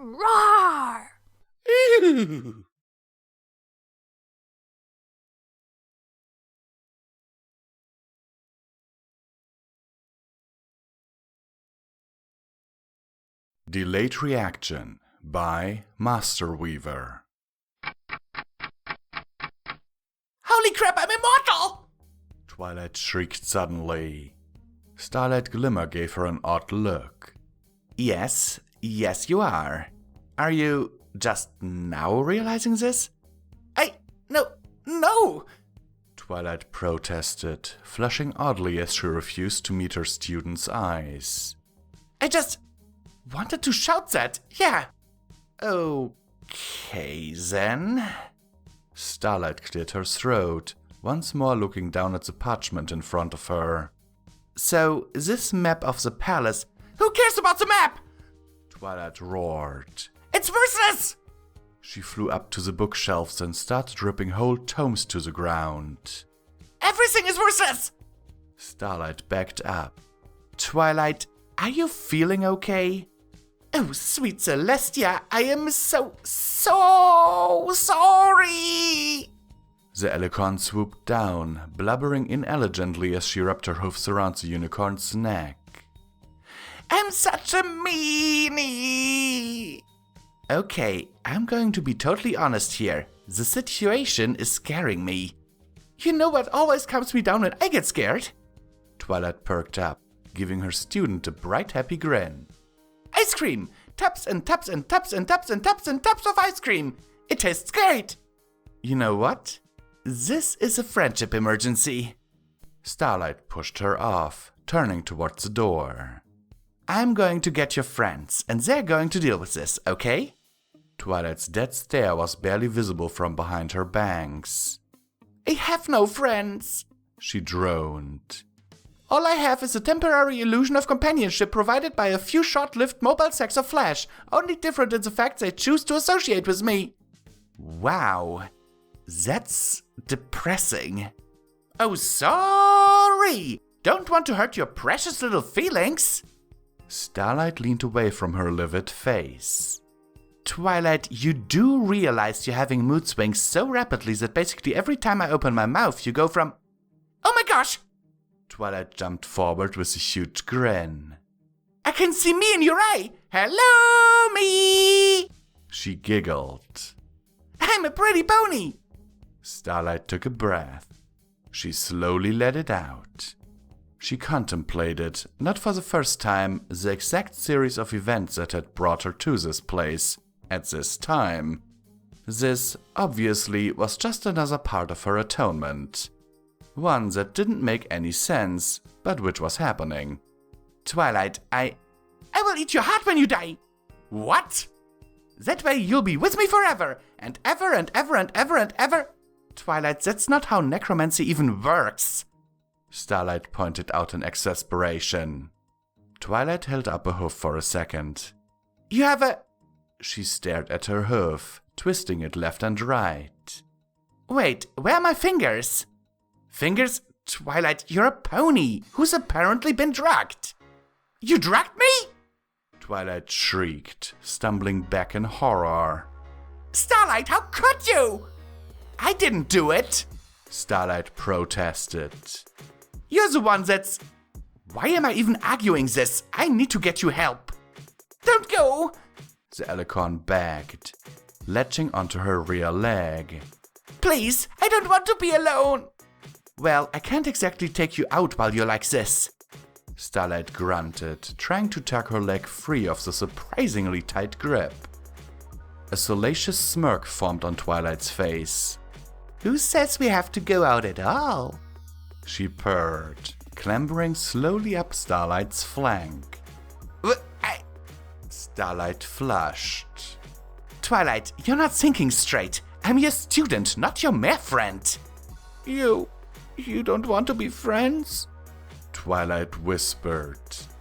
Roar! Ew. Delayed Reaction by Master Weaver. Holy crap, I'm immortal! Twilight shrieked suddenly. Starlight Glimmer gave her an odd look. Yes, you are. Are you just now realizing this? No! Twilight protested, flushing oddly as she refused to meet her student's eyes. I just wanted to shout that, yeah. Okay then. Starlight cleared her throat, once more looking down at the parchment in front of her. So, this map of the palace... Who cares about the map? Twilight roared. It's worthless! She flew up to the bookshelves and started ripping whole tomes to the ground. Everything is worthless! Starlight backed up. Twilight, are you feeling okay? Oh, sweet Celestia, I am so sorry! The alicorn swooped down, blubbering inelegantly as she wrapped her hoofs around the unicorn's neck. I'm such a meanie! Okay, I'm going to be totally honest here. The situation is scaring me. You know what always calms me down when I get scared? Twilight perked up, giving her student a bright, happy grin. Ice cream! Tubs and tubs and tubs and tubs and tubs and tubs of ice cream! It tastes great! You know what? This is a friendship emergency. Starlight pushed her off, turning towards the door. I'm going to get your friends, and they're going to deal with this, okay? Twilight's dead stare was barely visible from behind her bangs. I have no friends, she droned. All I have is a temporary illusion of companionship provided by a few short-lived mobile sacks of flesh, only different in the fact they choose to associate with me. Wow, that's depressing. Oh, sorry! Don't want to hurt your precious little feelings. Starlight leaned away from her livid face. Twilight, you do realize you're having mood swings so rapidly that basically every time I open my mouth you go from, oh my gosh! Twilight jumped forward with a huge grin. I can see me in your eye! Hello, me! She giggled. I'm a pretty pony! Starlight took a breath. She slowly let it out. She contemplated, not for the first time, the exact series of events that had brought her to this place, at this time. This, obviously, was just another part of her atonement. One that didn't make any sense, but which was happening. Twilight, I will eat your heart when you die! What? That way you'll be with me forever, and ever and ever and ever and ever. Twilight, that's not how necromancy even works. Starlight pointed out in exasperation. Twilight held up a hoof for a second. You have a... She stared at her hoof, twisting it left and right. Wait, where are my fingers? Fingers? Twilight, you're a pony who's apparently been drugged. You drugged me? Twilight shrieked, stumbling back in horror. Starlight, how could you? I didn't do it. Starlight protested. You're the one that's... Why am I even arguing this? I need to get you help. Don't go! The alicorn begged, latching onto her rear leg. Please, I don't want to be alone. Well, I can't exactly take you out while you're like this. Starlight grunted, trying to tug her leg free of the surprisingly tight grip. A salacious smirk formed on Twilight's face. Who says we have to go out at all? She purred, clambering slowly up Starlight's flank. Starlight flushed. Twilight, you're not thinking straight. I'm your student, not your mere friend. You don't want to be friends? Twilight whispered,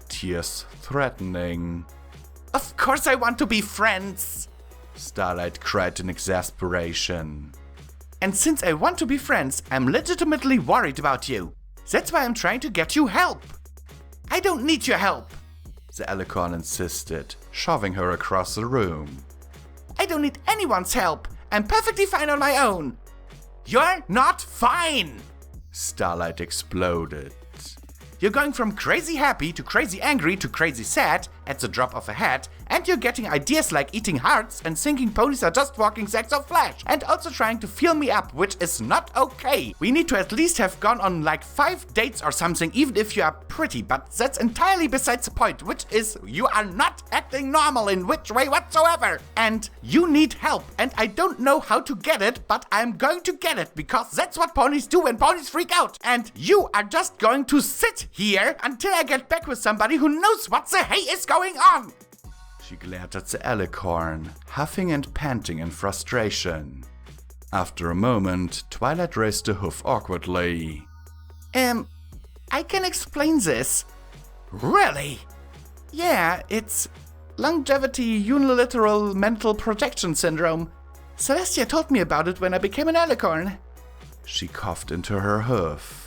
tears threatening. Of course I want to be friends! Starlight cried in exasperation. And since I want to be friends, I'm legitimately worried about you. That's why I'm trying to get you help. I don't need your help. the Alicorn insisted, shoving her across the room. I don't need anyone's help. I'm perfectly fine on my own. You're not fine! Starlight exploded. You're going from crazy happy to crazy angry to crazy sad at the drop of a hat, and you're getting ideas like eating hearts and thinking ponies are just walking sacks of flesh, and also trying to fill me up, which is not okay. We need to at least have gone on like 5 dates or something, even if you are pretty, but that's entirely besides the point, which is you are not acting normal in which way whatsoever. And you need help, and I don't know how to get it, but I'm going to get it, because that's what ponies do when ponies freak out. And you are just going to sit here until I get back with somebody who knows what the hey is going on. She glared at the Alicorn, huffing and panting in frustration. After a moment, Twilight raised a hoof awkwardly. I can explain this. Really? Yeah, it's longevity unilateral mental projection syndrome. Celestia told me about it when I became an Alicorn. She coughed into her hoof.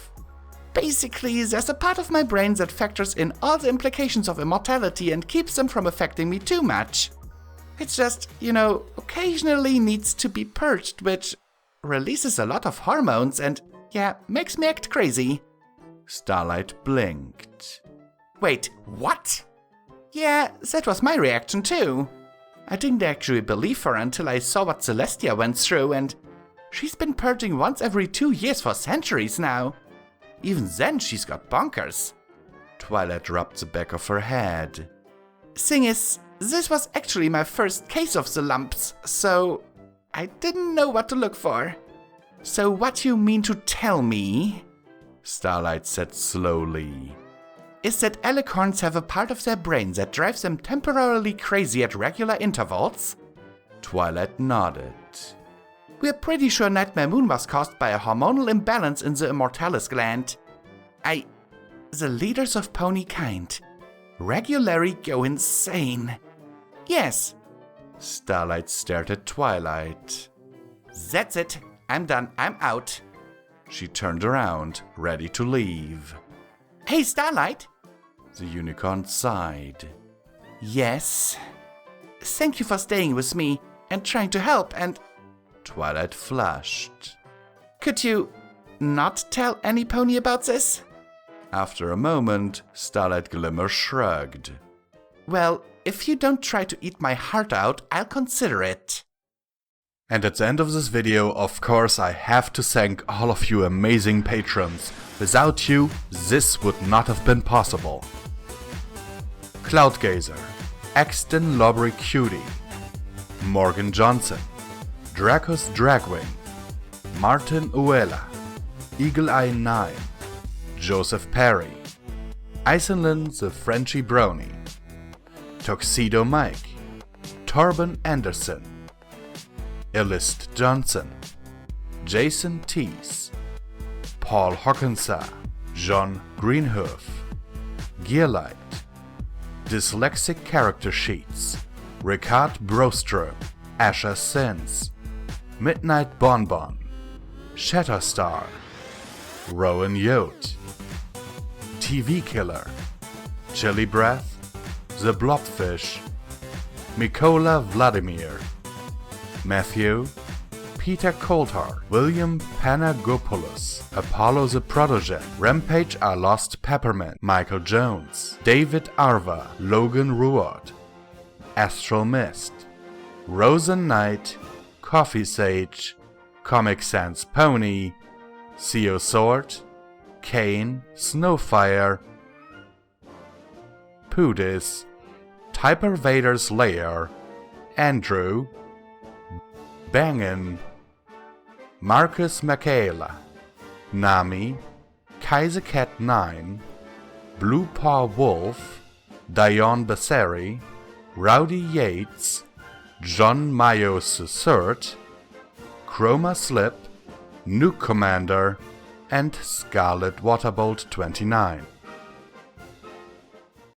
Basically, there's a part of my brain that factors in all the implications of immortality and keeps them from affecting me too much. It's just, occasionally needs to be purged, which releases a lot of hormones and, makes me act crazy. Starlight blinked. Wait, what? Yeah, that was my reaction too. I didn't actually believe her until I saw what Celestia went through, and she's been purging once every 2 years for centuries now. Even then, she's got bonkers. Twilight rubbed the back of her head. Thing is, this was actually my first case of the lumps, so I didn't know what to look for. So what you mean to tell me, Starlight said slowly, is that Alicorns have a part of their brain that drives them temporarily crazy at regular intervals? Twilight nodded. We're pretty sure Nightmare Moon was caused by a hormonal imbalance in the immortalis gland. The leaders of pony kind regularly go insane. Yes. Starlight stared at Twilight. That's it. I'm done. I'm out. She turned around, ready to leave. Hey, Starlight. The unicorn sighed. Yes. Thank you for staying with me and trying to help, and Twilight flushed. Could you not tell any pony about this? After a moment, Starlight Glimmer shrugged. Well, if you don't try to eat my heart out, I'll consider it. And at the end of this video, of course, I have to thank all of you amazing patrons. Without you, this would not have been possible. Cloudgazer, Exton Lobry Cutie, Morgan Johnson, Dracos Dragwing, Martin Uela, Eagle Eye 9, Joseph Perry, Isenlin the Frenchy Brony, Tuxedo Mike, Torben Anderson, Illist Johnson, Jason Thiese, Paul Hockensa, John Greenhoof, Gearlight, Dyslexic Character Sheets, Ricard Broström, Asher Sins, Midnight Bonbon, Shatterstar, Rowan Yote, TV Killer, Chili Breath, The Blobfish, Mikola Vladimir, Matthew, Peter Coulthard, William Panagopoulos, Apollo the Protege, Rampage I Lost Peppermint, Michael Jones, David Arva, Logan Ruard, Astral Mist, Rosen Knight, Coffee Sage, Comic Sans Pony, Theo Sword, Kane, Snowfire, Pudis, Typer Vader's Lair, Andrew, Bangin, Marcus Michaela, Nami, Kaiser Cat 9, Blue Paw Wolf, Dion Basseri, Rowdy Yates, John Mayos III, Chroma Slip, Nuke Commander, and Scarlet Waterbolt 29.